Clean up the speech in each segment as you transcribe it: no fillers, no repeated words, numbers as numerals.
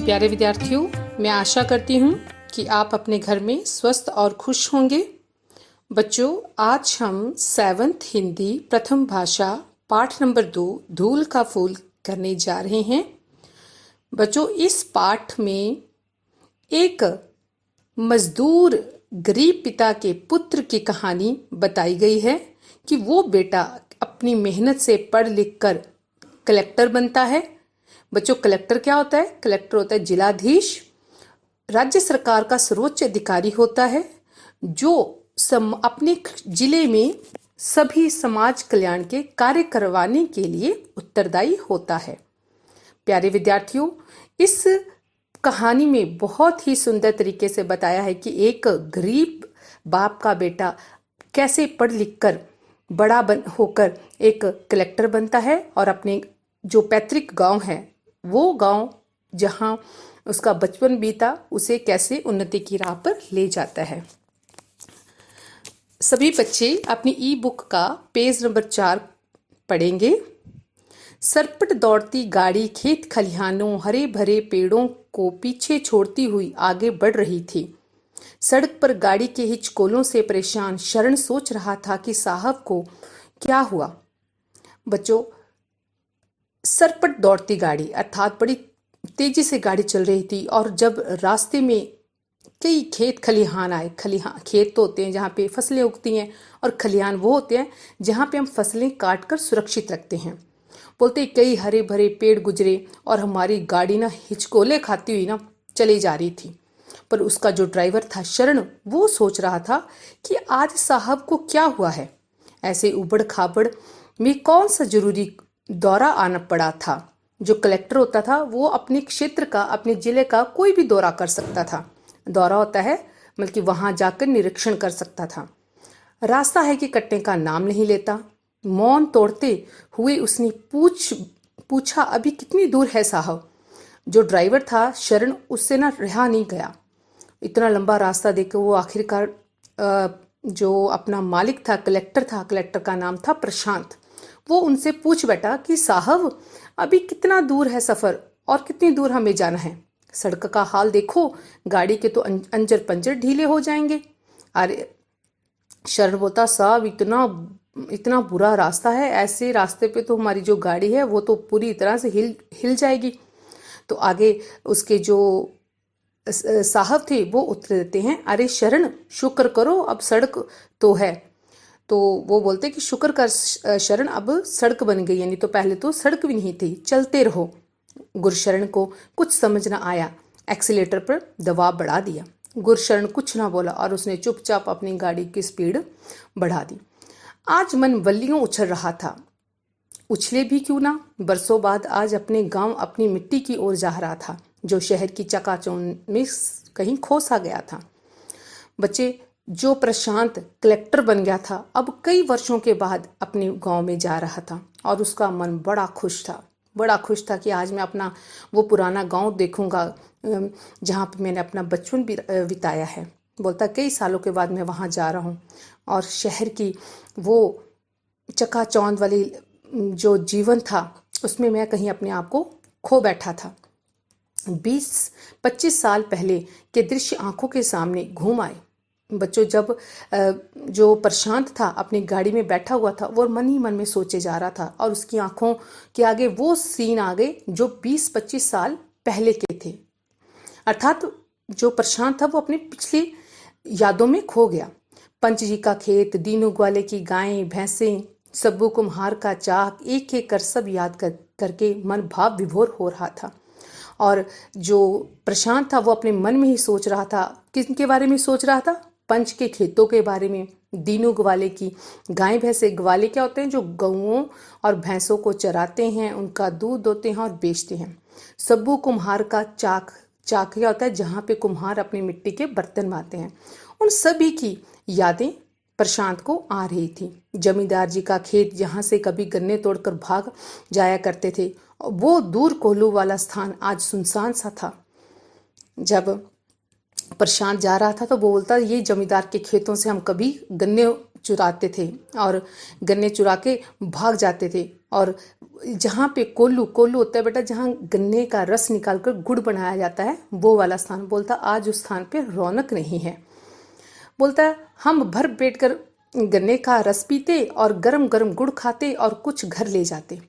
प्यारे विद्यार्थियों, मैं आशा करती हूँ कि आप अपने घर में स्वस्थ और खुश होंगे। बच्चों, आज हम 7th हिंदी प्रथम भाषा पाठ नंबर 2 धूल का फूल करने जा रहे हैं। बच्चों, इस पाठ में एक मजदूर गरीब पिता के पुत्र की कहानी बताई गई है कि वो बेटा अपनी मेहनत से पढ़ लिख कर कलेक्टर बनता है। बच्चों, कलेक्टर क्या होता है? कलेक्टर होता है जिलाधीश, राज्य सरकार का सर्वोच्च अधिकारी होता है जो अपने जिले में सभी समाज कल्याण के कार्य करवाने के लिए उत्तरदायी होता है। प्यारे विद्यार्थियों, इस कहानी में बहुत ही सुंदर तरीके से बताया है कि एक गरीब बाप का बेटा कैसे पढ़ लिख कर बड़ा होकर एक कलेक्टर बनता है और अपने जो पैतृक गांव है, वो गांव जहां उसका बचपन बीता, उसे कैसे उन्नति की राह पर ले जाता है। सभी बच्चे अपनी ई बुक का पेज नंबर 4 पढ़ेंगे। सरपट दौड़ती गाड़ी खेत खलिहानों हरे भरे पेड़ों को पीछे छोड़ती हुई आगे बढ़ रही थी। सड़क पर गाड़ी के हिचकोलों से परेशान शरण सोच रहा था कि साहब को क्या हुआ। बच्चों, सरपट दौड़ती गाड़ी अर्थात बड़ी तेजी से गाड़ी चल रही थी और जब रास्ते में कई खेत खलिहान आए, खेत तो होते हैं जहाँ पे फसलें उगती हैं और खलिहान वो होते हैं जहाँ पे हम फसलें काट कर सुरक्षित रखते हैं। बोलते कई हरे भरे पेड़ गुजरे और हमारी गाड़ी ना हिचकोले खाती हुई ना चली जा रही थी। पर उसका जो ड्राइवर था शरण, वो सोच रहा था कि आज साहब को क्या हुआ है। ऐसे उबड़ खाबड़ में कौन सा जरूरी दौरा आना पड़ा था। जो कलेक्टर होता था वो अपने क्षेत्र का, अपने जिले का कोई भी दौरा कर सकता था। दौरा होता है बल्कि वहां जाकर निरीक्षण कर सकता था। रास्ता है कि कटने का नाम नहीं लेता। मौन तोड़ते हुए उसने पूछा अभी कितनी दूर है साहब। जो ड्राइवर था शरण, उससे ना रहा नहीं गया। इतना लंबा रास्ता देखकर वो आखिरकार जो अपना मालिक था, कलेक्टर का नाम था प्रशांत, वो उनसे पूछ बैठा कि साहब अभी कितना दूर है सफर और कितनी दूर हमें जाना है। सड़क का हाल देखो, गाड़ी के तो अंजर पंजर ढीले हो जाएंगे। अरे शरण बोलता, साहब इतना बुरा रास्ता है, ऐसे रास्ते पे तो हमारी जो गाड़ी है वो तो पूरी तरह से हिल जाएगी। तो आगे उसके जो साहब थे वो उत्तर देते हैं, अरे शरण शुक्र करो अब सड़क तो है। तो वो बोलते कि शुक्र कर शरण, अब सड़क बन गई, यानी तो पहले तो सड़क भी नहीं थी, चलते रहो। गुरशरण को कुछ समझ ना आया, एक्सीलेटर पर दबाव बढ़ा दिया। गुरशरण कुछ ना बोला और उसने चुपचाप अपनी गाड़ी की स्पीड बढ़ा दी। आज मन वल्लियों उछल रहा था। उछले भी क्यों ना, बरसों बाद आज अपने गांव, अपनी मिट्टी की ओर जा रहा था जो शहर की चकाचौंध में कहीं खो सा गया था। बच्चे, जो प्रशांत कलेक्टर बन गया था अब कई वर्षों के बाद अपने गांव में जा रहा था और उसका मन बड़ा खुश था कि आज मैं अपना वो पुराना गांव देखूंगा जहां पे मैंने अपना बचपन भी बिताया है। बोलता कई सालों के बाद मैं वहां जा रहा हूं और शहर की वो चकाचौंध वाली जो जीवन था उसमें मैं कहीं अपने आप को खो बैठा था। 20-25 साल पहले के दृश्य आंखों के सामने घूम आए। बच्चों, जब जो प्रशांत था अपनी गाड़ी में बैठा हुआ था वो मन ही मन में सोचे जा रहा था और उसकी आंखों के आगे वो सीन आ गए जो 20-25 साल पहले के थे। अर्थात जो प्रशांत था वो अपनी पिछली यादों में खो गया। पंच जी का खेत, दीनू ग्वाले की गायें भैंसें, सब्बू कुम्हार का चाक, एक एक कर सब याद करके मन भाव विभोर हो रहा था। और जो प्रशांत था वो अपने मन में ही सोच रहा था, किसके बारे में सोच रहा था? पंच के खेतों के बारे में, दीनू ग्वाले की गाय भैंसे। ग्वाले क्या होते हैं? जो गऊओं और भैंसों को चराते हैं, उनका दूध दोते हैं और बेचते हैं। सब्बू कुम्हार का चाक क्या होता है? जहाँ पे कुम्हार अपनी मिट्टी के बर्तन बनाते हैं। उन सभी की यादें प्रशांत को आ रही थी। जमींदार जी का खेत जहाँ से कभी गन्ने तोड़कर भाग जाया करते थे, वो दूर कोल्हू वाला स्थान आज सुनसान सा था। जब प्रशांत जा रहा था तो वो बोलता, ये जमींदार के खेतों से हम कभी गन्ने चुराते थे और गन्ने चुरा के भाग जाते थे और जहाँ पे कोल्लू कोल्लू होता है बेटा, जहाँ गन्ने का रस निकाल कर गुड़ बनाया जाता है, वो वाला स्थान। बोलता आज उस स्थान पे रौनक नहीं है। बोलता हम भर पेट कर गन्ने का रस पीते और गरम गरम गुड़ खाते और कुछ घर ले जाते,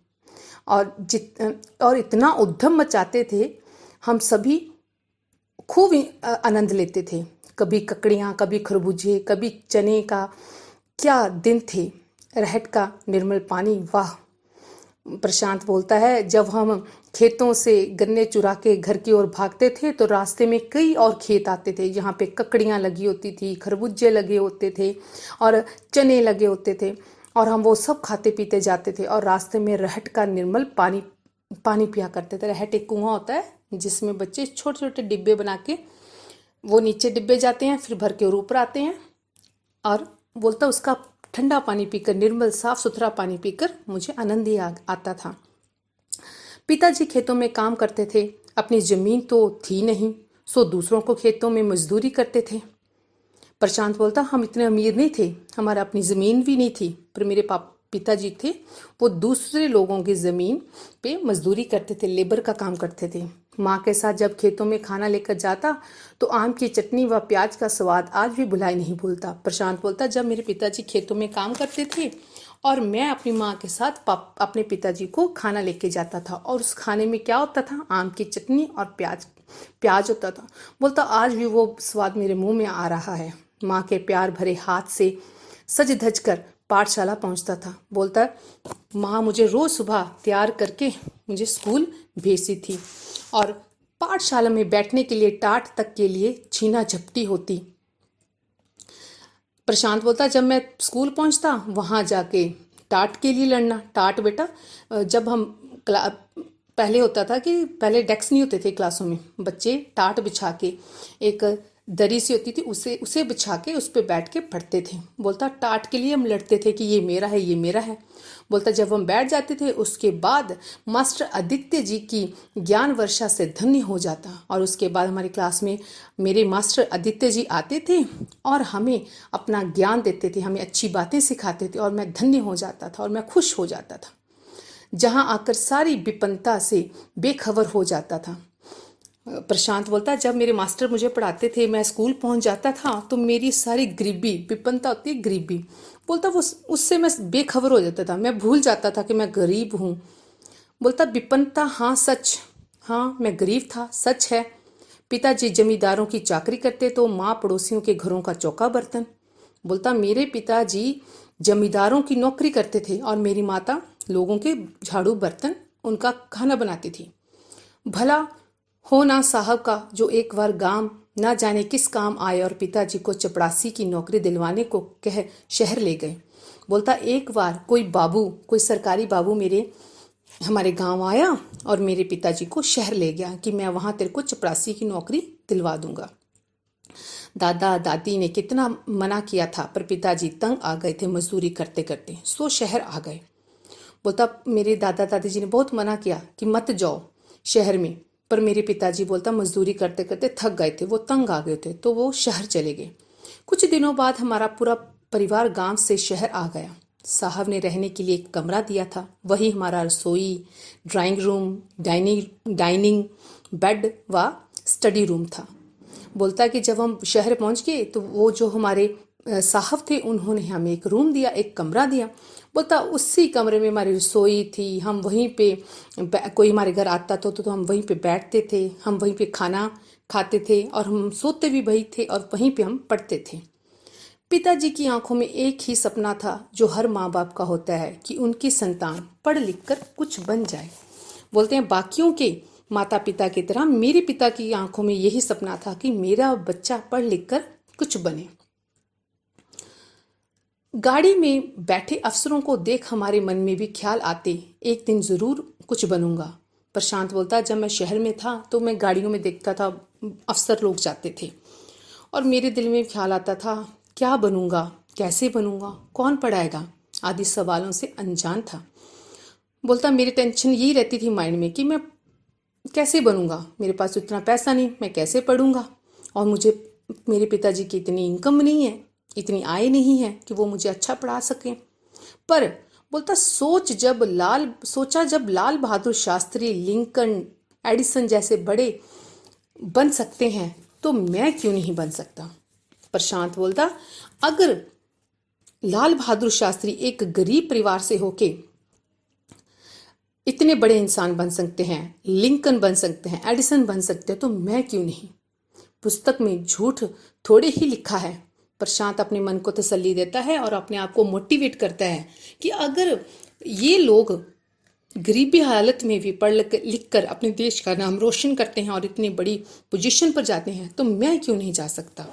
और इतना उद्यम मचाते थे। हम सभी खूब आनंद लेते थे। कभी ककड़ियाँ, कभी खरबूजे, कभी चने का। क्या दिन थे। रहट का निर्मल पानी, वाह। प्रशांत बोलता है जब हम खेतों से गन्ने चुरा के घर की ओर भागते थे तो रास्ते में कई और खेत आते थे जहाँ पे ककड़ियाँ लगी होती थी, खरबूजे लगे होते थे और चने लगे होते थे, और हम वो सब खाते पीते जाते थे और रास्ते में रहट का निर्मल पानी पिया करते थे। रहट एक कुआं होता है जिसमें बच्चे छोटे छोटे डिब्बे बना के वो नीचे डिब्बे जाते हैं, फिर भर के और ऊपर आते हैं। और बोलता उसका ठंडा पानी पीकर, निर्मल साफ सुथरा पानी पीकर मुझे आनंद ही आता था। पिताजी खेतों में काम करते थे। अपनी जमीन तो थी नहीं, सो दूसरों को खेतों में मजदूरी करते थे। प्रशांत बोलता हम इतने अमीर नहीं थे, हमारा अपनी ज़मीन भी नहीं थी, पर मेरे पिताजी थे वो दूसरे लोगों की ज़मीन पे मजदूरी करते थे, लेबर का काम करते थे। माँ के साथ जब खेतों में खाना लेकर जाता तो आम की चटनी व प्याज का स्वाद आज भी भुलाई नहीं भूलता। प्रशांत बोलता जब मेरे पिताजी खेतों में काम करते थे और मैं अपनी माँ के साथ अपने पिताजी को खाना लेके जाता था, और उस खाने में क्या होता था, आम की चटनी और प्याज होता था। बोलता आज भी वो स्वाद मेरे मुंह में आ रहा है। माँ के प्यार भरे हाथ से सज धज कर पाठशाला पहुंचता था। बोलता माँ मुझे रोज सुबह तैयार करके मुझे स्कूल भेजती थी, और पाठशाला में बैठने के लिए टाट तक के लिए छीना झपटी होती। प्रशांत बोलता जब मैं स्कूल पहुंचता वहां जाके टाट के लिए लड़ना। टाट बेटा, जब हम पहले होता था कि पहले डेस्क नहीं होते थे क्लासों में, बच्चे टाट बिछा के, एक दरी सी होती थी उसे बिछा के उस पर बैठ के पढ़ते थे। बोलता टाट के लिए हम लड़ते थे कि ये मेरा है, ये मेरा है। बोलता जब हम बैठ जाते थे उसके बाद मास्टर आदित्य जी की ज्ञान वर्षा से धन्य हो जाता, और उसके बाद हमारी क्लास में मेरे मास्टर आदित्य जी आते थे और हमें अपना ज्ञान देते थे, हमें अच्छी बातें सिखाते थे, और मैं धन्य हो जाता था और मैं खुश हो जाता था, जहाँ आकर सारी विपन्नता से बेखबर हो जाता था। प्रशांत बोलता जब मेरे मास्टर मुझे पढ़ाते थे, मैं स्कूल पहुंच जाता था तो मेरी सारी गरीबी, विपन्नता होती है गरीबी, बोलता वो उससे मैं बेखबर हो जाता था, मैं भूल जाता था कि मैं गरीब हूँ। बोलता विपन्नता, हाँ सच, हाँ मैं गरीब था, सच है। पिताजी जमींदारों की चाकरी करते तो माँ पड़ोसियों के घरों का चौका बर्तन। बोलता मेरे पिताजी जमींदारों की नौकरी करते थे और मेरी माता लोगों के झाड़ू बर्तन, उनका खाना बनाती थी। भला हो ना साहब का जो एक बार गांव ना जाने किस काम आए और पिताजी को चपरासी की नौकरी दिलवाने को कह शहर ले गए। बोलता एक बार कोई सरकारी बाबू हमारे गांव आया और मेरे पिताजी को शहर ले गया कि मैं वहां तेरे को चपरासी की नौकरी दिलवा दूंगा। दादा दादी ने कितना मना किया था, पर पिताजी तंग आ गए थे मजदूरी करते करते, सो शहर आ गए। बोलता मेरे दादा दादी जी ने बहुत मना किया कि मत जाओ शहर में, पर मेरे पिताजी बोलता मजदूरी करते करते थक गए थे, वो तंग आ गए थे, तो वो शहर चले गए। कुछ दिनों बाद हमारा पूरा परिवार गांव से शहर आ गया। साहब ने रहने के लिए एक कमरा दिया था, वही हमारा रसोई, ड्राइंग रूम, डाइनिंग बेड व स्टडी रूम था। बोलता कि जब हम शहर पहुंच गए तो वो जो हमारे साहब थे उन्होंने हमें एक रूम दिया, एक कमरा दिया। बोलता उसी कमरे में हमारी रसोई थी, हम वहीं पे कोई हमारे घर आता तो हम वहीं पे बैठते थे, हम वहीं पे खाना खाते थे और हम सोते भी वहीं थे और वहीं पे हम पढ़ते थे। पिताजी की आंखों में एक ही सपना था जो हर माँ बाप का होता है कि उनकी संतान पढ़ लिख कर कुछ बन जाए। बोलते हैं बाकियों के माता पिता की तरह मेरे पिता की आंखों में यही सपना था कि मेरा बच्चा पढ़ लिख कर कुछ बने। गाड़ी में बैठे अफसरों को देख हमारे मन में भी ख्याल आते, एक दिन जरूर कुछ बनूंगा। प्रशांत बोलता जब मैं शहर में था तो मैं गाड़ियों में देखता था अफसर लोग जाते थे और मेरे दिल में ख्याल आता था क्या बनूंगा, कैसे बनूंगा, कौन पढ़ाएगा, आदि सवालों से अनजान था। बोलता मेरी टेंशन यही रहती थी माइंड में कि मैं कैसे बनूंगा, मेरे पास इतना पैसा नहीं, मैं कैसे पढ़ूंगा, और मुझे मेरे पिताजी की इतनी इनकम नहीं है, इतनी आय नहीं है कि वो मुझे अच्छा पढ़ा सकें। पर बोलता सोचा जब लाल बहादुर शास्त्री, लिंकन, एडिसन जैसे बड़े बन सकते हैं तो मैं क्यों नहीं बन सकता। प्रशांत बोलता, अगर लाल बहादुर शास्त्री एक गरीब परिवार से होके इतने बड़े इंसान बन सकते हैं, लिंकन बन सकते हैं, एडिसन बन सकते हैं, तो मैं क्यों नहीं। पुस्तक में झूठ थोड़े ही लिखा है। प्रशांत अपने मन को तसल्ली देता है और अपने आप को मोटिवेट करता है कि अगर ये लोग गरीबी हालत में भी पढ़ लिख कर अपने देश का नाम रोशन करते हैं और इतनी बड़ी पोजीशन पर जाते हैं तो मैं क्यों नहीं जा सकता।